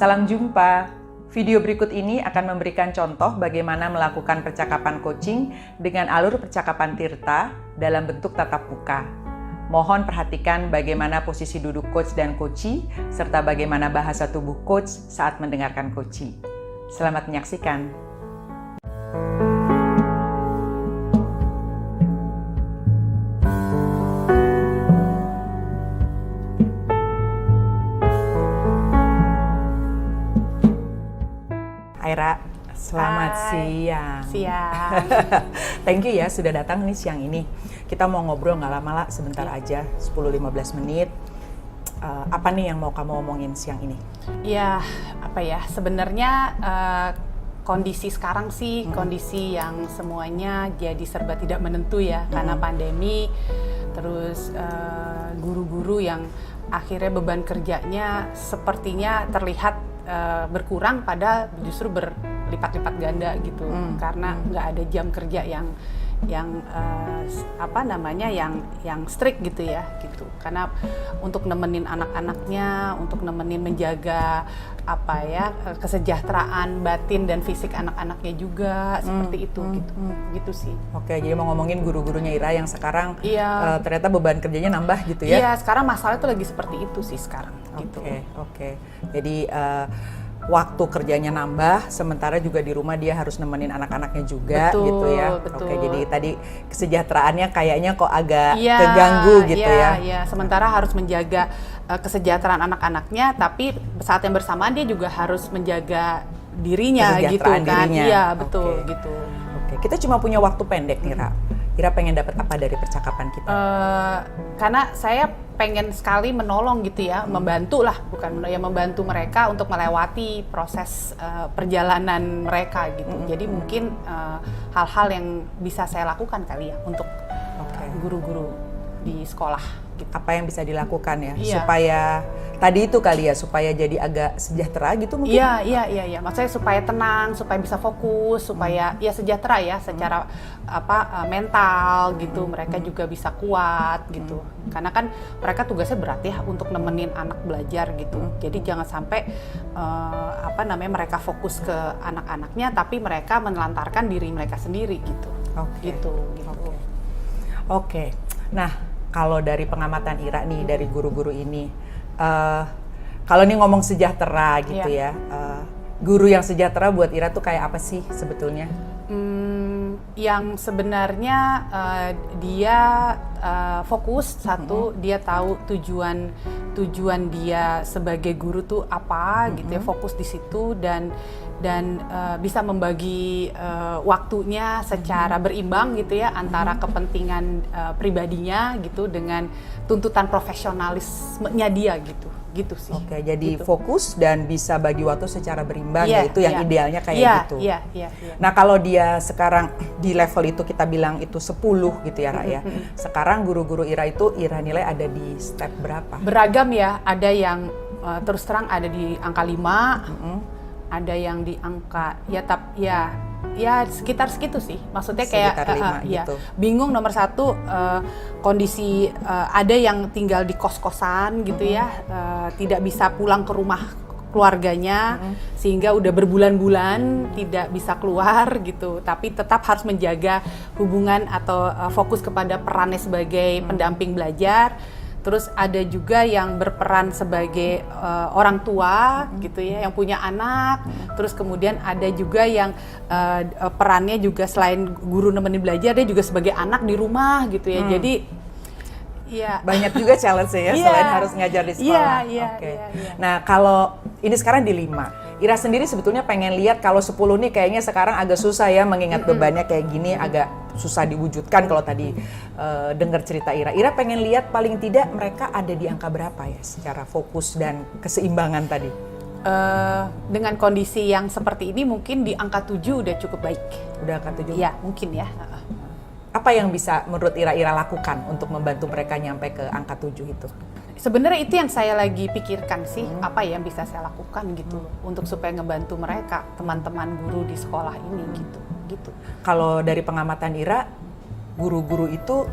Salam jumpa. Video berikut ini akan memberikan contoh bagaimana melakukan percakapan coaching dengan alur percakapan Tirta dalam bentuk tatap muka. Mohon perhatikan bagaimana posisi duduk coach dan coachee, serta bagaimana bahasa tubuh coach saat mendengarkan coachee. Selamat menyaksikan. Aira, selamat siang. Siang. Thank you ya sudah datang nih siang ini. Kita mau ngobrol nggak lama lah, sebentar aja, 10-15 menit. Apa nih yang mau kamu omongin siang ini? Ya, apa ya, sebenarnya kondisi sekarang sih, kondisi yang semuanya jadi serba tidak menentu ya, karena pandemi, terus guru-guru yang akhirnya beban kerjanya sepertinya terlihat berkurang, pada justru berlipat-lipat ganda gitu, karena nggak ada jam kerja yang strict gitu ya, gitu. Karena untuk nemenin anak-anaknya, untuk nemenin menjaga kesejahteraan batin dan fisik anak-anaknya juga, seperti itu gitu sih. Oke, jadi mau ngomongin guru-gurunya Ira yang sekarang ternyata beban kerjanya nambah gitu ya? Iya, sekarang masalah itu lagi seperti itu sih sekarang. Oke. Jadi waktu kerjanya nambah, sementara juga di rumah dia harus nemenin anak-anaknya juga. Betul, gitu ya. Betul. Oke, jadi tadi kesejahteraannya kayaknya kok agak terganggu gitu ya. Iya, sementara harus menjaga kesejahteraan anak-anaknya, tapi saat yang bersamaan dia juga harus menjaga dirinya gitu kan. Dirinya. Iya, betul gitu. Oke, kita cuma punya waktu pendek nih, Ra. Ira pengen dapat apa dari percakapan kita? Karena saya pengen sekali menolong gitu ya, membantu mereka untuk melewati proses perjalanan mereka gitu. Jadi mungkin hal-hal yang bisa saya lakukan kali ya untuk guru-guru di sekolah. Gitu. Apa yang bisa dilakukan ya, Iya. supaya tadi itu kali ya, supaya jadi agak sejahtera gitu mungkin? Iya. Maksudnya supaya tenang, supaya bisa fokus, supaya ya sejahtera ya secara mental gitu. Mereka juga bisa kuat gitu. Karena kan mereka tugasnya berat ya untuk nemenin anak belajar gitu. Jadi jangan sampai mereka fokus ke anak-anaknya, tapi mereka menelantarkan diri mereka sendiri gitu. Oke. Nah, kalau dari pengamatan Ira nih, dari guru-guru ini, kalau nih ngomong sejahtera gitu ya, guru yang sejahtera buat Ira tuh kayak apa sih sebetulnya? Yang sebenarnya dia fokus, satu, dia tahu tujuan dia sebagai guru tuh apa gitu ya, fokus di situ, dan bisa membagi waktunya secara berimbang gitu ya, antara kepentingan pribadinya gitu dengan tuntutan profesionalismenya dia gitu sih. Oke, jadi gitu. fokus dan bisa bagi waktu secara berimbang, ya itu yang idealnya kayak gitu. Iya. Nah, kalau dia sekarang di level itu kita bilang itu 10 gitu ya, Ra ya. Sekarang guru-guru Ira itu Ira nilai ada di step berapa? Beragam ya, ada yang terus terang ada di angka 5, ada yang di angka ya sekitar segitu sih. Maksudnya kayak gitu. Bingung nomor satu, kondisi ada yang tinggal di kos-kosan gitu ya, tidak bisa pulang ke rumah keluarganya, sehingga udah berbulan-bulan tidak bisa keluar gitu, tapi tetap harus menjaga hubungan atau fokus kepada perannya sebagai pendamping belajar. Terus ada juga yang berperan sebagai orang tua gitu ya, yang punya anak. Terus kemudian ada juga yang perannya juga selain guru nemenin belajar, dia juga sebagai anak di rumah gitu ya. Jadi ya banyak juga challenge ya, selain harus ngajar di sekolah. Iya. Nah, kalau ini sekarang di 5. Ira sendiri sebetulnya pengen lihat kalau 10 nih kayaknya sekarang agak susah ya, mengingat bebannya kayak gini agak susah diwujudkan kalau tadi dengar cerita Ira. Ira pengen lihat paling tidak mereka ada di angka berapa ya secara fokus dan keseimbangan tadi. Dengan kondisi yang seperti ini mungkin di angka 7 udah cukup baik. Udah angka 7? Iya, mungkin ya. Apa yang bisa menurut Ira lakukan untuk membantu mereka nyampe ke angka 7 itu? Sebenarnya itu yang saya lagi pikirkan sih, apa yang bisa saya lakukan gitu untuk supaya ngebantu mereka, teman-teman guru di sekolah ini gitu. Kalau dari pengamatan Ira, guru-guru itu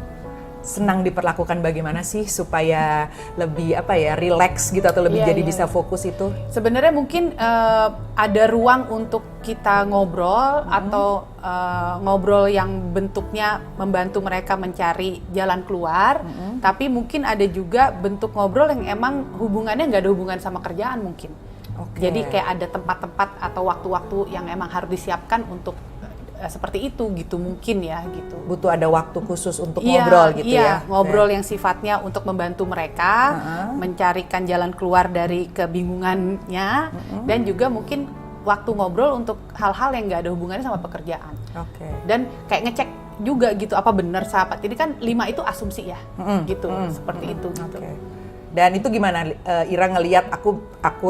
senang diperlakukan bagaimana sih supaya lebih relax gitu atau lebih jadi bisa fokus itu? Sebenarnya mungkin ada ruang untuk kita ngobrol atau ngobrol yang bentuknya membantu mereka mencari jalan keluar, tapi mungkin ada juga bentuk ngobrol yang emang hubungannya nggak ada hubungan sama kerjaan mungkin. Jadi kayak ada tempat-tempat atau waktu-waktu yang emang harus disiapkan untuk seperti itu gitu mungkin ya gitu. Butuh ada waktu khusus untuk ngobrol gitu ya. Ngobrol yang sifatnya untuk membantu mereka mencarikan jalan keluar dari kebingungannya dan juga mungkin waktu ngobrol untuk hal-hal yang nggak ada hubungannya sama pekerjaan. Dan kayak ngecek juga gitu apa benar sahabat. Jadi kan 5 itu asumsi ya, gitu seperti itu. Gitu. Dan itu gimana Ira ngelihat aku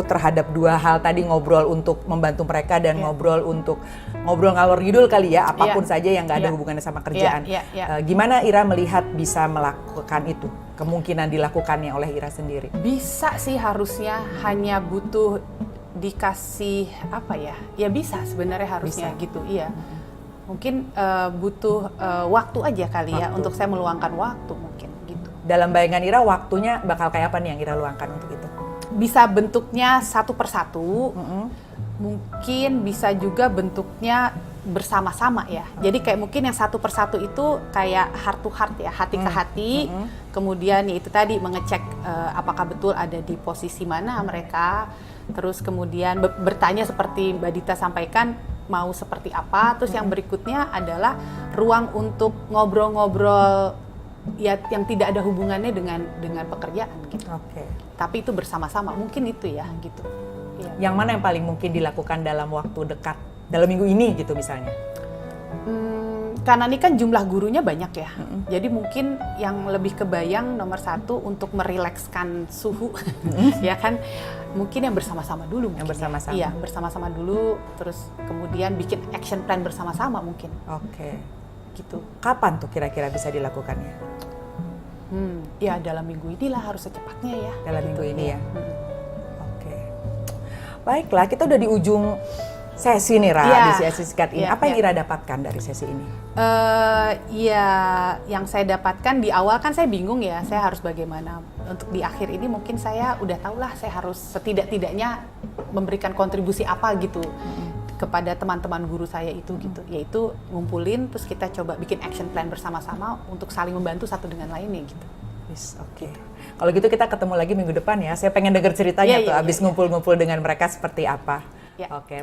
terhadap 2 hal tadi, ngobrol untuk membantu mereka dan ngobrol untuk ngobrol ngalor ngidul kali ya, apapun saja yang nggak ada hubungannya sama kerjaan. Gimana Ira melihat bisa melakukan itu? Kemungkinan dilakukannya oleh Ira sendiri? Bisa sih, harusnya hanya butuh dikasih ya bisa sebenarnya harusnya gitu. Mungkin butuh waktu aja kali ya untuk saya meluangkan waktu mungkin gitu. Dalam bayangan Ira waktunya bakal kayak apa nih yang Ira luangkan untuk itu? Bisa bentuknya satu persatu, mungkin bisa juga bentuknya bersama-sama ya. Jadi kayak mungkin yang satu persatu itu kayak heart to heart ya, hati ke hati. Kemudian ya itu tadi mengecek apakah betul ada di posisi mana mereka. Terus kemudian bertanya seperti Mbak Dita sampaikan mau seperti apa. Terus yang berikutnya adalah ruang untuk ngobrol-ngobrol ya yang tidak ada hubungannya dengan pekerjaan gitu. Tapi itu bersama-sama, mungkin itu ya gitu. Yang mana yang paling mungkin dilakukan dalam waktu dekat, dalam minggu ini gitu misalnya? Karena ini kan jumlah gurunya banyak ya, jadi mungkin yang lebih kebayang nomor 1 untuk merilekskan suhu, ya kan, mungkin yang bersama-sama dulu. Yang bersama-sama. Iya, bersama-sama dulu, terus kemudian bikin action plan bersama-sama mungkin. Gitu. Kapan tuh kira-kira bisa dilakukannya? Ya dalam minggu inilah harus secepatnya ya. Dalam minggu ini ya. Baiklah, kita udah di ujung sesi nih di sesi singkat ini. Apa yang Ira dapatkan dari sesi ini? Yang saya dapatkan di awal kan saya bingung ya, saya harus bagaimana. Untuk di akhir ini mungkin saya udah tahu lah saya harus setidak-tidaknya memberikan kontribusi apa gitu. Kepada teman-teman guru saya itu gitu, yaitu ngumpulin terus kita coba bikin action plan bersama-sama untuk saling membantu satu dengan lainnya gitu. Kalau gitu kita ketemu lagi minggu depan ya. Saya pengen denger ceritanya abis ngumpul-ngumpul dengan mereka seperti apa.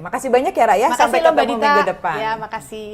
Makasih banyak ya Ra ya. Makasih sampai ketemu minggu depan. Makasih.